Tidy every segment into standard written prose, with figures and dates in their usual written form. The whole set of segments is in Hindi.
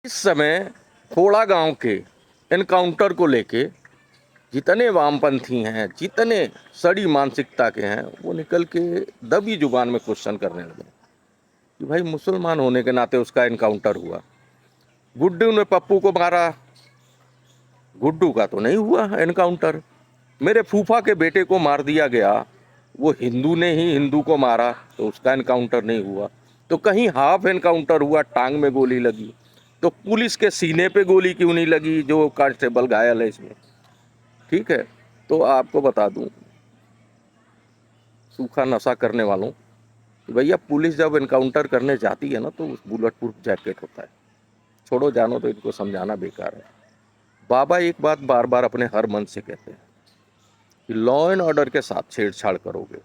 इस समय खोड़ा गांव के एनकाउंटर को लेके जितने वामपंथी हैं, जितने सड़ी मानसिकता के हैं, वो निकल के दबी जुबान में क्वेश्चन करने लगे कि भाई मुसलमान होने के नाते उसका एनकाउंटर हुआ। गुड्डू ने पप्पू को मारा, गुड्डू का तो नहीं हुआ एनकाउंटर। मेरे फूफा के बेटे को मार दिया गया, वो हिंदू ने ही हिंदू को मारा, तो उसका एनकाउंटर नहीं हुआ। तो कहीं हाफ एनकाउंटर हुआ, टांग में गोली लगी, तो पुलिस के सीने पे गोली क्यों नहीं लगी जो कांस्टेबल घायल है इसमें? ठीक है, तो आपको बता दूं सूखा नशा करने वालों कि भैया पुलिस जब एनकाउंटर करने जाती है ना तो उस बुलेट प्रूफ जैकेट होता है। छोड़ो जानो, तो इनको समझाना बेकार है। बाबा एक बात बार बार अपने हर मन से कहते हैं कि लॉ एंड ऑर्डर के साथ छेड़छाड़ करोगे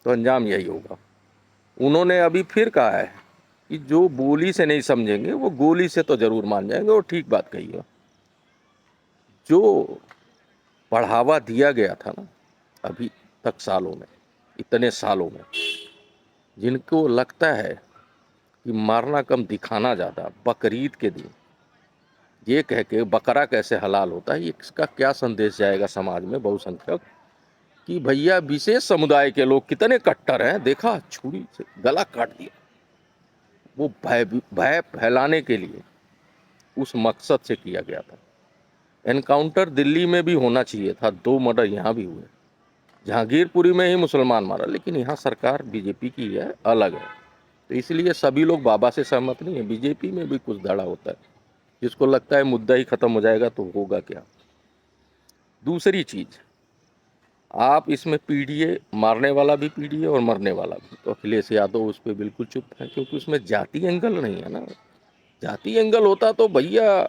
तो अंजाम यही होगा। उन्होंने अभी फिर कहा है कि जो बोली से नहीं समझेंगे वो गोली से तो जरूर मान जाएंगे, और ठीक बात कही है। जो बढ़ावा दिया गया था ना अभी तक सालों में, इतने सालों में, जिनको लगता है कि मारना कम दिखाना ज़्यादा, बकरीद के दिन ये कह के बकरा कैसे हलाल होता है, इसका क्या संदेश जाएगा समाज में बहुसंख्यक कि भैया विशेष समुदाय के लोग कितने कट्टर हैं। देखा, छुरी से गला काट दिया। वो भय फैलाने के लिए उस मकसद से किया गया था। एनकाउंटर दिल्ली में भी होना चाहिए था, 2 मर्डर यहाँ भी हुए। जहांगीरपुरी में ही मुसलमान मारा, लेकिन यहाँ सरकार बीजेपी की है, अलग है, तो इसलिए सभी लोग बाबा से सहमत नहीं है। बीजेपी में भी कुछ धड़ा होता है, जिसको लगता है मुद्दा ही खत्म हो जाएगा तो होगा क्या। दूसरी चीज, आप इसमें पीडीए, मारने वाला भी पीडीए और मरने वाला भी, तो अखिलेश यादव उस पर बिल्कुल चुप है, क्योंकि उसमें जाति एंगल नहीं है ना। जाति एंगल होता तो भैया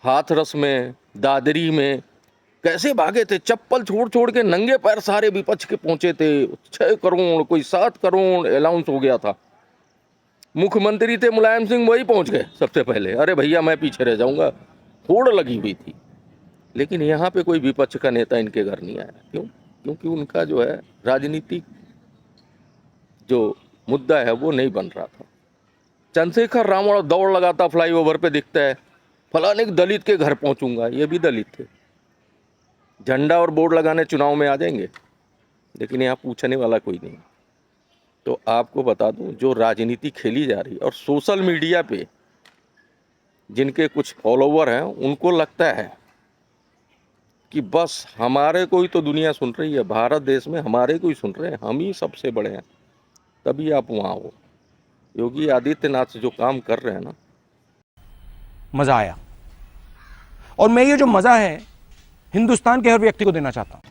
हाथरस में, दादरी में कैसे भागे थे, चप्पल छोड़ छोड़ के नंगे पैर सारे विपक्ष के पहुंचे थे। 6 करोड़ कोई 7 करोड़ अलाउंस हो गया था। मुख्यमंत्री थे मुलायम सिंह, वही पहुंच गए सबसे पहले, अरे भैया मैं पीछे रह जाऊंगा, होड़ लगी हुई थी। लेकिन यहाँ पे कोई विपक्ष का नेता इनके घर नहीं आया। क्यों? क्योंकि उनका जो है राजनीतिक जो मुद्दा है वो नहीं बन रहा था। चंद्रशेखर रावण दौड़ लगाता, फ्लाईओवर पे दिखता है, फलाने दलित के घर पहुंचूंगा, ये भी दलित थे। झंडा और बोर्ड लगाने चुनाव में आ जाएंगे, लेकिन यहाँ पूछने वाला कोई नहीं। तो आपको बता दूं, जो राजनीति खेली जा रही है, और सोशल मीडिया पे जिनके कुछ फॉलोवर हैं, उनको लगता है कि बस हमारे को ही तो दुनिया सुन रही है, भारत देश में हमारे को ही सुन रहे हैं, हम ही सबसे बड़े हैं, तभी आप वहाँ हो। योगी आदित्यनाथ जो काम कर रहे हैं ना, मजा आया। और मैं ये जो मजा है हिंदुस्तान के हर व्यक्ति को देना चाहता हूं।